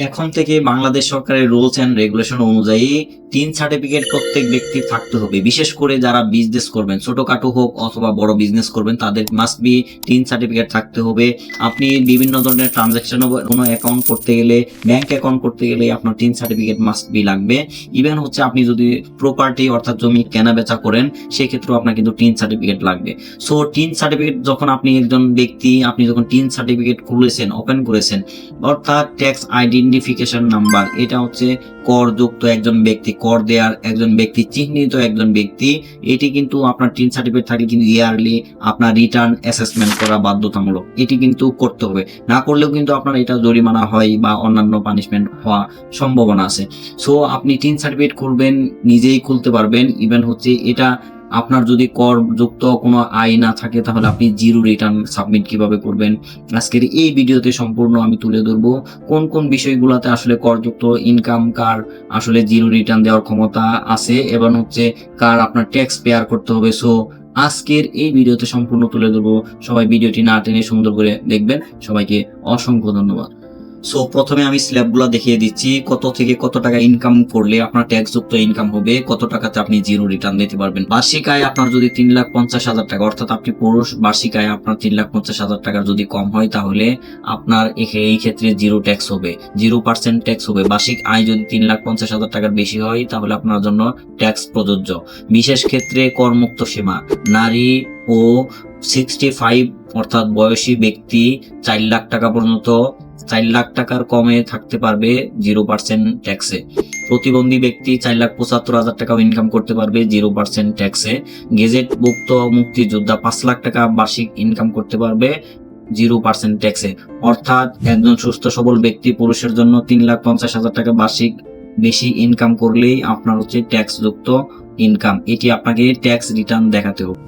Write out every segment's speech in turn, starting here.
এখন থেকে বাংলাদেশ সরকারের রুলস এন্ড রেগুলেশন অনুযায়ী টিন সার্টিফিকেট প্রত্যেক ব্যক্তির থাকতে হবে। বিশেষ করে যারা বিজনেস করবেন, ছোটখাটো হোক অথবা বড় বিজনেস করবেন, তাদের মাস্ট বি টিন সার্টিফিকেট থাকতে হবে। আপনি বিভিন্ন ধরনের ট্রানজাকশন, কোনো অ্যাকাউন্ট করতে গেলে, ব্যাংক অ্যাকাউন্ট করতে গেলে আপনার টিন সার্টিফিকেট মাস্ট বি লাগবে। ইভেন হচ্ছে আপনি যদি প্রপার্টি অর্থাৎ জমি কেনা বেচা করেন, সেক্ষেত্রেও আপনার কিন্তু টিন সার্টিফিকেট লাগবে। সো টিন সার্টিফিকেট যখন আপনি একজন ব্যক্তি, আপনি যখন টিন সার্টিফিকেট খুলেছেন, ওপেন করেছেন, অর্থাৎ ট্যাক্স আইডেন্টিফিকেশন নাম্বার, এটা হচ্ছে করযুক্ত একজন ব্যক্তি, কর দেওয়ার একজন ব্যক্তি, চিহ্নিত একজন ব্যক্তি, এটি কিন্তু আপনার টিন সার্টিফিকেট থাকলে কিন্তু ইয়ারলি আপনার রিটার্ন অ্যাসেসমেন্ট করা বাধ্যতামূলক। এটি কিন্তু করতে হবে, না করলেও কিন্তু আপনার এটা জরিমানা হয় বা অন্যান্য পানিশমেন্ট হওয়া সম্ভাবনা আছে। সো আপনি টিন সার্টিফিকেট খুলবেন, নিজেই খুলতে পারবেন। ইভেন হচ্ছে এটা আপনার যদি করযুক্ত কোনো আয় না থাকে, তাহলে আপনি জিরো রিটার্ন সাবমিট কিভাবে করবেন, আজকের এই ভিডিওতে সম্পূর্ণ আমি তুলে ধরবো। কোন কোন বিষয়গুলোতে আসলে করযুক্ত ইনকাম কার আসলে জিরো রিটার্ন দেওয়ার ক্ষমতা আছে, এবং হচ্ছে কার আপনার ট্যাক্স পেয়ার করতে হবে। সো আজকের এই ভিডিওতে সম্পূর্ণ তুলে ধরবো। সবাই ভিডিওটি না টেনে সুন্দর করে দেখবেন। সবাইকে অসংখ্য ধন্যবাদ। সো প্রথমে আমি স্ল্যাবগুলো দেখিয়ে দিচ্ছি, কত থেকে কত টাকা ইনকাম করলে আপনার ট্যাক্স যুক্ত ইনকাম হবে, কত টাকাতে আপনি জিরো রিটার্ন দিতে পারবেন। বার্ষিক আয় আপনার যদি 3,50,000 টাকা, অর্থাৎ আপনি পুরুষ, বার্ষিক আয় আপনার 3,50,000 টাকার যদি কম হয়, তাহলে আপনার এই ক্ষেত্রে জিরো ট্যাক্স হবে, 0% ট্যাক্স হবে। বার্ষিক আয় যদি 3,50,000 টাকার বেশি হয়, তাহলে আপনার জন্য ট্যাক্স প্রযোজ্য। বিশেষ ক্ষেত্রে করমুক্ত সীমা, নারী ও 65 অর্থাৎ বয়সী ব্যক্তি 4 লাখ টাকা পর্যন্ত, 4 লাখ টাকার কমে থাকতে পারবে 0% ট্যাক্সে। প্রতিবন্ধী ব্যক্তি 4,75,000 টাকাও ইনকাম করতে পারবে 0% ট্যাক্সে। গেজেটভুক্ত মুক্তিযোদ্ধা 5 লাখ টাকা বার্ষিক ইনকাম করতে পারবে 0% ট্যাক্সে। অর্থাৎ একজন সুস্থ সবল ব্যক্তি পুরুষের জন্য 3,50,000 টাকা বার্ষিক বেশি ইনকাম করলেই আপনার হচ্ছে ট্যাক্স যুক্ত ইনকাম। এটি আপনাকে ট্যাক্স রিটার্ন দেখাতে হবে।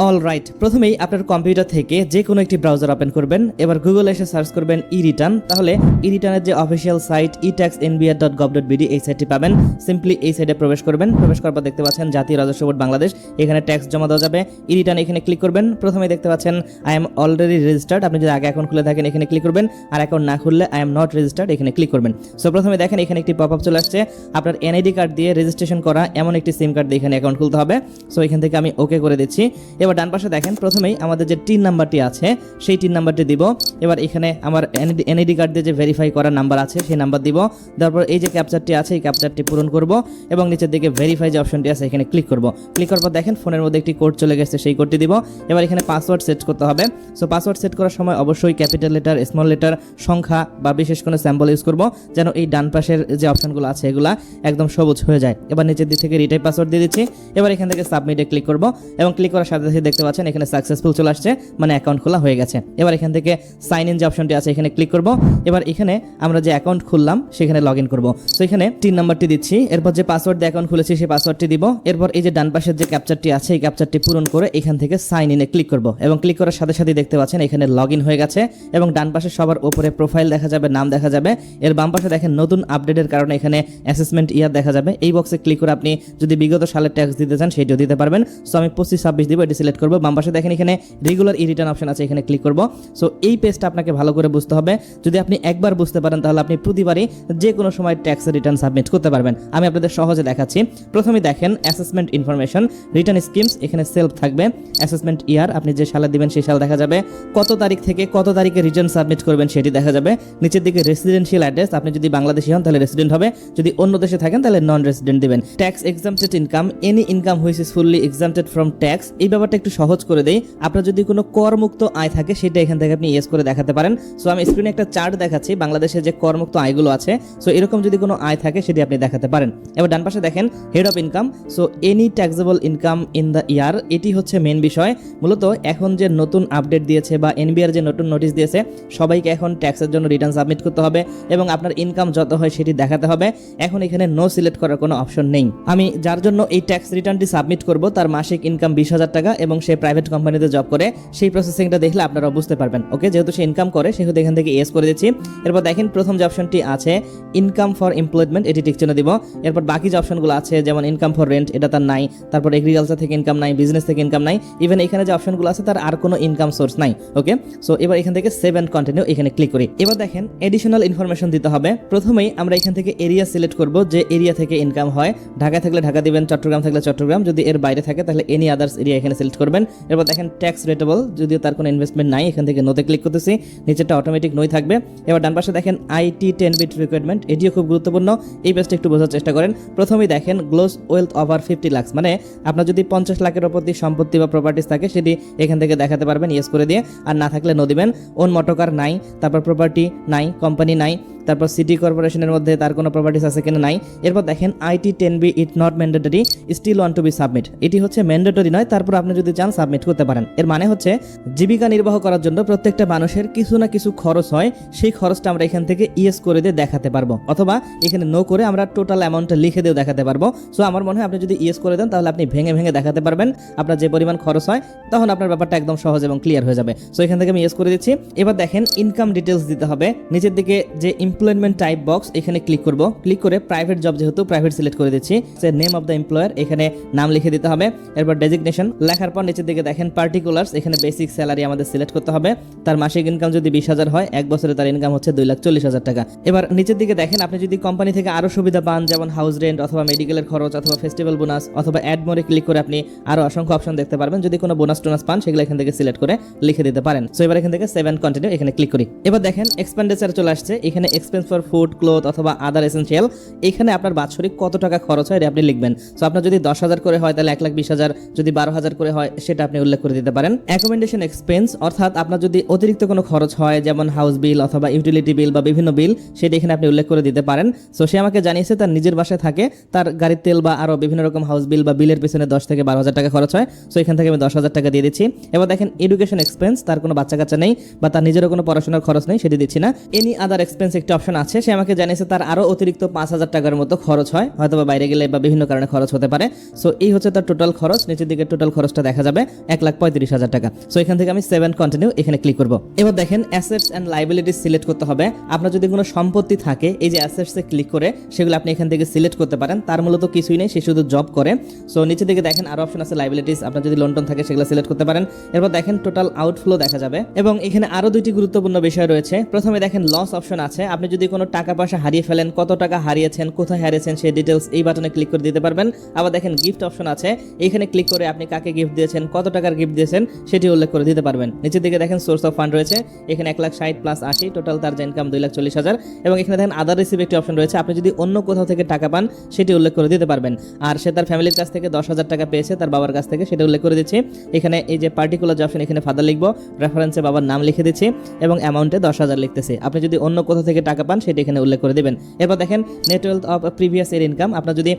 অল রাইট, প্রথমেই আপনার কম্পিউটার থেকে যে কোনো একটি ব্রাউজার ওপেন করবেন। এবার গুগলে এসে সার্চ করবেন ই রিটার্ন। তাহলে ই রিটার্নের যে অফিসিয়াল সাইট etaxnbr.gov.bd, এই সাইটটি পাবেন। সিম্পলি এই সাইটে প্রবেশ করবেন। প্রবেশ করার পর দেখতে পাচ্ছেন জাতীয় রাজস্ব বোর্ড বাংলাদেশ, এখানে ট্যাক্স জমা দেওয়া যাবে। ই রিটার্ন এখানে ক্লিক করবেন। প্রথমে দেখতে পাচ্ছেন আই এম অলরেডি রেজিস্টার্ড, আপনি যদি আগে অ্যাকাউন্ট খুলে থাকেন এখানে ক্লিক করবেন, আর অ্যাকাউন্ট না খুললে আই এম নট রেজিস্টার্ড এখানে ক্লিক করবেন। সো প্রথমে দেখেন এখানে একটি পপআপ চলে আসছে, আপনার এনআইডি কার্ড দিয়ে রেজিস্ট্রেশন করা এমন একটি সিম কার্ড দিয়ে এখানে অ্যাকাউন্ট খুলতে হবে। সো এখান থেকে আমি ওকে করে দিচ্ছি। এবার ডান পাশে দেখেন প্রথমেই আমাদের যে টিন নাম্বারটি আছে সেই টিন নাম্বারটি দিব। এবার এখানে আমার এনআইডি কার্ড দিয়ে যে ভেরিফাই করা নাম্বার আছে সেই নাম্বার দিব। তারপর এই যে ক্যাপচারটি আছে এই ক্যাপচারটি পূরণ করব এবং নিচের দিকে ভেরিফাই যে অপশনটি আছে এখানে ক্লিক করব। ক্লিক করার পর দেখেন ফোনের মধ্যে একটি কোড চলে গেছে, সেই কোডটি দিব। এবার এখানে পাসওয়ার্ড সেট করতে হবে। সো পাসওয়ার্ড সেট করার সময় অবশ্যই ক্যাপিটাল লেটার, স্মল লেটার, সংখ্যা বা বিশেষ কোনো স্যাম্পল ইউজ করব, যেন এই ডান পাশের যে অপশনগুলো আছে এগুলা একদম সবুজ হয়ে যায়। এবার নিচের দিক থেকে রিটাইপ পাসওয়ার্ড দিয়ে দিচ্ছি। এবার এখান থেকে সাবমিটে ক্লিক করব এবং ক্লিক করার সাথে সাথে দেখতে পাচ্ছেন এখানে সাকসেসফুল চলে আসছে, মানে অ্যাকাউন্ট খোলা হয়ে গেছে। এবার এখান থেকে সাইন ইন যে অপশনটি আছে এখানে ক্লিক করব। এবার এখানে আমরা যে অ্যাকাউন্ট খুললাম সেখানে লগ ইন করবো। তো এখানে টিন নাম্বারটি দিচ্ছি, এরপর যে পাসওয়ার্ড দিয়ে অ্যাকাউন্ট খুলেছি সেই পাসওয়ার্ডটি দিব। এরপর এই যে ডান পাশের যে ক্যাপচারটি আছে এই ক্যাপচারটি পূরণ করে এখান থেকে সাইন ইনে ক্লিক করব এবং ক্লিক করার সাথে সাথে দেখতে পাচ্ছেন এখানে লগ ইন হয়ে গেছে এবং ডান পাশে সবার উপরে প্রোফাইল দেখা যাবে, নাম দেখা যাবে। এর বাম পাশে দেখেন নতুন আপডেটের কারণে এখানে অ্যাসেসমেন্ট ইয়ার দেখা যাবে। এই বক্সে ক্লিক করে আপনি যদি বিগত সালের ট্যাক্স দিতে চান সেটিও দিতে পারবেন। সো আমি 25-26 দিব, এটি সিলেক্ট করব। বাম পাশে দেখেন এখানে রেগুলার ই রিটার্ন অপশন আছে, এখানে ক্লিক করব। সো এই পেজটা আপনাকে ভালো করে বুঝতে হবে। যদি আপনি একবার বুঝতে পারেন তাহলে আপনি প্রতিবারই যে কোনো সময় ট্যাক্স রিটার্ন সাবমিট করতে পারবেন। আমি আপনাদের সহজে দেখাচ্ছি। প্রথমে দেখেন অ্যাসেসমেন্ট ইনফরমেশন, রিটার্ন স্কিমস, এখানে সেলফ থাকবে। অ্যাসেসমেন্ট ইয়ার, আপনি যে সালে দিবেন সেই সাল দেখা যাবে। কত তারিখ থেকে কত তারিখে রিটার্ন সাবমিট করবেন সেটি দেখা যাবে। নিচের দিকে রেসিডেন্সিয়াল অ্যাড্রেস, আপনি যদি বাংলাদেশি হন তাহলে রেসিডেন্ট হবে, যদি অন্য দেশে থাকেন তাহলে নন রেসিডেন্ট দিবেন। Tax এক্সাম্পটেড income, any income which is fully এক্সাম্পটেড from tax, এই ব্যাপারটা একটু সহজ করে দেই। আপনার যদি কোনো করমুক্ত আয় থাকে সেটা এখান থেকে আপনি ইয়েস করে দেখাতে পারেন। সো আমি স্ক্রিনে একটা চার্ট দেখাচ্ছি বাংলাদেশে যে করমুক্ত আয়গুলো আছে। সো এরকম যদি কোনো আয় থাকে সেটি আপনি দেখাতে পারেন। এবার ডান পাশে দেখেন head of income, so any taxable income in the year, এটি হচ্ছে মেন বিষয়। মূলত এখন যে নতুন আপডেট দিয়েছে বা এনবিআর যে নতুন নোটিশ দিয়েছে, সবাইকে এখন ট্যাক্সের জন্য রিটার্ন সাবমিট করতে হবে এবং আপনার ইনকাম যত হয় সেটি দেখাতে হবে। এখন এখানে নো সিলেক্ট করার কোনো অপশন নেই। আমি যার জন্য এই ট্যাক্স রিটার্নটি সাবমিট করব তার মাসিক ইনকাম 20,000 টাকা এবং সে প্রাইভেট কোম্পানিতে জব করে সেই প্রসেসিংটা দেখলে আপনারা বুঝতে পারবেন। ওকে, যেহেতু সে ইনকাম করে সেহেতু এখান থেকে ইয়েস করে দিচ্ছি। এরপর দেখেন প্রথম যে অপশনটি আছে ইনকাম ফর এমপ্লয়মেন্ট, এটি টিক চিহ্ন দিব। এরপর বাকি যে অপশনগুলো আছে যেমন ইনকাম ফর রেন্ট, এটা তার নাই। তারপর এগ্রিকালচার থেকে ইনকাম নাই, বিজনেস থেকে ইনকাম নাই, ইভেন এখানে যে অপশনগুলো আছে তার আর কোনো ইনকাম সোর্স নাই। ওকে, সো এবার এখান থেকে সেভ এন্ড কন্টিনিউ এখানে ক্লিক করি। এবার দেখেন এডিশনাল ইনফরমেশন দিতে হবে। প্রথমেই আমরা এখান থেকে এরিয়া সিলেক্ট করব, যে এরিয়া থেকে ইনকাম হয়। ঢাকায় থাকলে ঢাকা দিবেন, চট্টগ্রাম থাকলে চট্টগ্রাম, যদি এর বাইরে থাকে তাহলে এনি আদার্স এরিয়া এখানে সিলেক্ট করবেন। এরপর দেখেন ট্যাক্স রেটেবল, যদিও তার কোনো ইনভেস্টমেন্ট নাই, এখান থেকে নোতে ক্লিক করতেছি, নিচেরটা অটোমেটিক নই থাকবে। এবার ডান পাশে দেখেন আইটি 10 বিট রিকোয়ারমেন্ট, এটিও খুব গুরুত্বপূর্ণ, এই পেজটা একটু বোঝার চেষ্টা করেন। প্রথমেই দেখেন গ্লোস ওয়েলথ ওভার 50 লাখ, মানে আপনার যদি 50 লাখের উপর দিয়ে সম্পত্তি বা প্রপার্টিস থাকে সেটি এখান থেকে দেখাতে পারবেন ইয়েস করে দিয়ে, আর না থাকলে নো দিবেন। ওন মোটরকার নাই, তারপর প্রপার্টি নাই, কোম্পানি নাই, তারপর সিটি কর্পোরেশনের মধ্যে তার কোনো প্রপার্টিস আছে কিনা নাই। এরপর দেখেন IT 10B it not mandatory still want to be submit, এটি হচ্ছে ম্যান্ডেটরি নয়, তারপর আপনি যদি চান সাবমিট করতে পারেন। এর মানে হচ্ছে জীবিকা নির্বাহ করার জন্য প্রত্যেকটা মানুষের কিছু না কিছু খরচ হয়, সেই খরচটা আমরা এখান থেকে ইয়েস করে দিয়ে দেখাতে পারবো, অথবা এখানে নো করে আমরা টোটাল অ্যামাউন্টটা লিখে দিয়েও দেখাতে পারবো। সো আমার মনে হয় আপনি যদি ইয়েস করে দেন তাহলে আপনি ভেঙে ভেঙে দেখাতে পারবেন আপনার যে পরিমাণ খরচ হয়, তখন আপনার ব্যাপারটা একদম সহজ এবং ক্লিয়ার হয়ে যাবে। সো এখান থেকে আমি ইয়েস করে দিচ্ছি। এবার দেখেন ইনকাম ডিটেলস দিতে হবে, নিচের দিকে যে এমপ্লয়মেন্ট টাইপ বক্স এখানে ক্লিক করব, ক্লিক করে প্রাইভেট জব যেহেতু প্রাইভেট সিলেক্ট করে দিচ্ছি, সে নেম অফ দ্য এমপ্লয়ার এখানে নাম লিখে দিতে হবে। এরপর ডেজিগনেশন লেখার পর নিচের দিকে দেখেন পার্টিকুলার্স, এখানে বেসিক স্যালারি আমাদের সিলেক্ট করতে হবে। তার মাসিক ইনকাম যদি 20,000 হয়, এক বছরে তার ইনকাম হচ্ছে 2,40,000 টাকা। এবার নিচের দিকে দেখেন আপনি যদি কোম্পানি থেকে আরো সুবিধা পান, যেমন হাউস রেন্ট অথবা মেডিকেলের খরচ অথবা ফেস্টিভ্যাল বোনাস অথবা অ্যাড মোরে ক্লিক করে আপনি আরো অসংখ্য অপশন দেখতে পারবেন। যদি কোনো বোনাস টোনাস পান সেগুলো এখান থেকে সিলেক্ট করে লিখে দিতে পারেন। সো এবার এখান থেকে সেভ এন্ড কন্টিনিউ এখানে ক্লিক করি। এবার দেখেন এক্সপেন্ডিচার চলে আসছে, এখানে এক্সপেন্স ফর ফুড ক্লোথ অথবা আদার এসেনশিয়াল, এখানে আপনার বাৎসরিক কত টাকা খরচ হয় এটা আপনি লিখবেন। সো আপনার যদি 10,000 করে হয় তাহলে 1,20,000, যদি 12,000 করে হয় সেটা আপনি উল্লেখ করে দিতে পারেন। অ্যাকোমোডেশন এক্সপেন্স, অর্থাৎ আপনার যদি অতিরিক্ত কোনো খরচ হয় যেমন হাউস বিল অথবা ইউটিলিটি বিল বা বিভিন্ন বিল, সেটা এখানে আপনি উল্লেখ করে দিতে পারেন। সো সে আমাকে জানিয়েছে তার নিজের বাসায় থাকে, তার গাড়ির তেল বা আরো বিভিন্ন রকম হাউস বিল বা বিলের পিছনে 10 থেকে 12,000 টাকা খরচ হয়। সো এখান থেকে আমি 10,000 টাকা দিয়ে দিচ্ছি। এবার দেখেন এডুকেশন এক্সপেন্স, তার কোনো বাচ্চা কাচ্চা নেই বা তার নিজেরও কোনো পড়াশোনার খরচ নেই, সেটি দিচ্ছি না। এনি আদার এক্সপেন্স একটি অপশন আছে, সে আমাকে জানিয়েছে তার আরো অতিরিক্ত 5,000 টাকার মতো খরচ হয়, হয়তো বা বাইরে গেলে বা বিভিন্ন কারণে খরচ হতে পারে। সো এই হচ্ছে তার টোটাল খরচ, নিচের দিকে টোটাল খরচটা দেখা যাবে 1,35,000 টাকা। সো এখান থেকে আমি সেভ এন্ড কন্টিনিউ এখানে ক্লিক করব। এবার দেখেন অ্যাসেটস এন্ড লায়াবিলিটিস সিলেক্ট করতে হবে। আপনার যদি কোনো সম্পত্তি থাকে, এই যে অ্যাসেটসে ক্লিক করে সেগুলো আপনি এখান থেকে সিলেক্ট করতে পারেন। তার মূলত কিছুই নেই, সে শুধু জব করে। সো নিচের দিকে দেখেন আরো অপশন আছে লায়াবিলিটিস, আপনার যদি লোন টোন থাকে সেগুলো সিলেক্ট করতে পারেন। এরপর দেখেন টোটাল আউটফ্লো দেখা যাবে এবং এখানে আরো দুইটি গুরুত্বপূর্ণ বিষয় রয়েছে। প্রথমে দেখেন লস অপশন আছে, আপনি যদি কোনো টাকা পয়সা হারিয়ে ফেলেন, কত টাকা হারিয়েছেন, কোথায় হারিয়েছেন সেই ডিটেলস এই বাটনে ক্লিক করে দিতে পারবেন। আবার দেখেন গিফট অপশন আছে, এখানে ক্লিক করে আপনি কাকে গিফট দিয়েছেন, কত টাকার গিফট দিয়েছেন সেটি উল্লেখ করে দিতে পারবেন। নিচের দিকে দেখেন সোর্স অফ ফান্ড রয়েছে, এখানে 1,60,000 প্লাস 80, টোটাল তার যে ইনকাম 2,40,000। এবং এখানে দেখেন আদার রিসিভ একটি অপশন রয়েছে, আপনি যদি অন্য কোথাও থেকে টাকা পান সেটি উল্লেখ করে দিতে পারবেন। আর সে তার ফ্যামিলির কাছ থেকে 10,000 টাকা পেয়েছে তার বাবার কাছ থেকে, সেটা উল্লেখ করে দিচ্ছি। এখানে এই যে পার্টিকুলার যে অপশন, এখানে ফাদার লিখবো, রেফারেন্সে বাবার নাম লিখে দিচ্ছি এবং অ্যামাউন্টে 10,000 লিখতেছি। আপনি যদি অন্য কোথাও থেকে টাকা পান সেটা এখানে উল্লেখ করে দিবেন। এরপর দেখেন net wealth of previous year income, আপনার যদি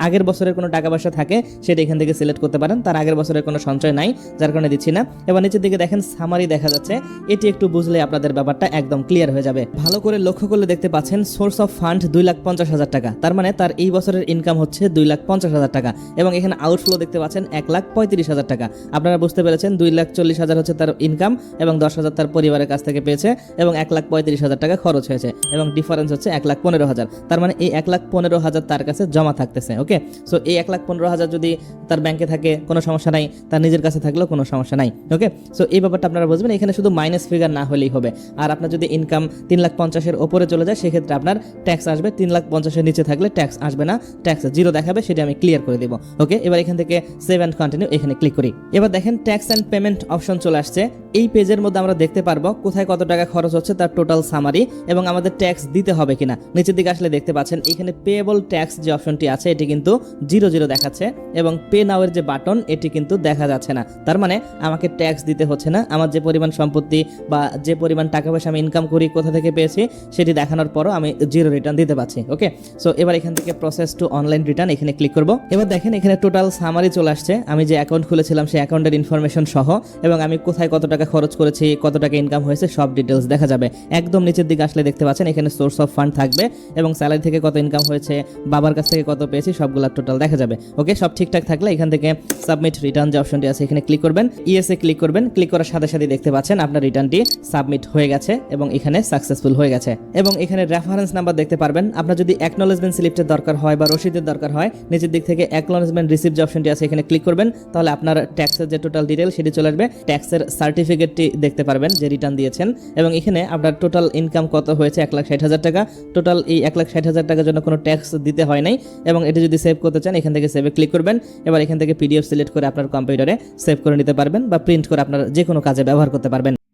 আগের বছরের কোনো টাকা পয়সা থাকে সেটা এখান থেকে সিলেক্ট করতে পারেন। তার আগের বছরের কোনো সঞ্চয় নাই, যার কারণে দিচ্ছি না। এবার নিচের দিকে দেখেন সামারি দেখা যাচ্ছে, এটি একটু বুঝলে আপনাদের ব্যাপারটা একদম ক্লিয়ার হয়ে যাবে। ভালো করে লক্ষ্য করলে দেখতে পাচ্ছেন সোর্স অফ ফান্ড 2,50,000 টাকা, তার মানে তার এই বছরের ইনকাম হচ্ছে 2,50,000 টাকা। এবং এখানে আউটফ্লো দেখতে পাচ্ছেন 1,35,000 টাকা। আপনারা বুঝতে পেরেছেন 2,40,000 হচ্ছে তার ইনকাম এবং 10,000 তার পরিবারের কাছ থেকে পেয়েছে এবং 1,35,000 টাকা খরচ হয়েছে এবং ডিফারেন্স হচ্ছে 1,15,000। তার মানে এই 1,15,000 তার কাছে জমা থাকতেছে। ওকে, সো এই 1,15,000 যদি তার ব্যাংকে থাকে কোনো সমস্যা নাই, তার নিজের কাছে থাকলেও কোনো সমস্যা নাই। ওকে, সো এই ব্যাপারটা আপনারা বুঝবেন, এখানে শুধু মাইনাস ফিগার না হলেই হবে। আর আপনার যদি ইনকাম 3,50,000-এর ওপরে চলে যায় সেক্ষেত্রে আপনার ট্যাক্স আসবে, 3,50,000-এর নিচে থাকলে ট্যাক্স আসবে না, ট্যাক্স জিরো দেখাবে, সেটা আমি ক্লিয়ার করে দেবো। ওকে, এবার এখান থেকে সেভ এন্ড কন্টিনিউ এখানে ক্লিক করি। এবার দেখেন ট্যাক্স অ্যান্ড পেমেন্ট অপশন চলে আসছে। এই পেজের মধ্যে আমরা দেখতে পারবো কোথায় কত টাকা খরচ হচ্ছে, তার টোটাল সামারি এবং আমাদের ট্যাক্স দিতে হবে কিনা। নিচের দিকে আসলে দেখতে পাচ্ছেন এখানে পেয়েবল ট্যাক্স যে অপশনটি আছে এটি কিন্তু 0 দেখাচ্ছে এবং পে নাও এর যে বাটন এটি কিন্তু দেখা যাচ্ছে না। তার মানে আমাকে ট্যাক্স দিতে হচ্ছে না। আমার যে পরিমাণ সম্পত্তি বা যে পরিমাণ টাকা পয়সা আমি ইনকাম করি, কোথা থেকে পেয়েছি সেটি দেখানোর পরও আমি 0 রিটার্ন দিতে পারছি। ওকে, সো এবার এখান থেকে প্রসেস টু অনলাইন রিটার্ন এখানে ক্লিক করব। এবার দেখেন এখানে টোটাল সামারি চলে আসছে, আমি যে অ্যাকাউন্ট খুলেছিলাম সেই অ্যাকাউন্টের ইনফরমেশন সহ এবং আমি কোথায় কত টাকা খরচ করেছি, কত টাকা ইনকাম হয়েছে সব ডিটেলস দেখা যাবে। একদম নিচের দিকে আসলে দেখতে পাচ্ছেন এখানে সোর্স অফ ফান্ড থাকবে এবং স্যালারি থেকে কত ইনকাম হয়েছে, বাবার কাছ থেকে কত পেয়েছি সব সবগুলা টোটাল দেখা যাবে। ওকে, সব ঠিকঠাক থাকলে এখান থেকে সাবমিট রিটার্ন যে অপশনটি আছে এখানে ক্লিক করবেন, ইএসএ ক্লিক করবেন। ক্লিক করার সাথে সাথে দেখতে পাচ্ছেন আপনার রিটার্নটি সাবমিট হয়ে গেছে এবং এখানে সাকসেসফুল হয়ে গেছে। এবং এখানে রেফারেন্স নাম্বার দেখতে পারবেন। আপনার যদি অ্যাকনোলেজমেন্ট স্লিপের দরকার হয় বা রসিদের দরকার হয়, নিচের দিক থেকে অ্যাকনোলেজমেন্ট রিসিভ যে অপশনটি আছে এখানে ক্লিক করবেন, তাহলে আপনার ট্যাক্সের যে টোটাল ডিটেল সেটি চলে আসবে। ট্যাক্সের সার্টিফিকেটটি দেখতে পারবেন যে রিটার্ন দিয়েছেন, এবং এখানে আপনার টোটাল ইনকাম কত হয়েছে 1,60,000 টাকা। টোটাল এই 1,60,000 টাকার জন্য কোনো ট্যাক্স দিতে হয় নাই। এবং এটি যদি সেভ করতে চান এখান থেকে সেভে ক্লিক করবেন। এবার এখান থেকে পিডিএফ সিলেক্ট করে আপনার কম্পিউটারে সেভ করে নিতে পারবেন বা প্রিন্ট করে আপনার যে কোনো কাজে ব্যবহার করতে পারবেন।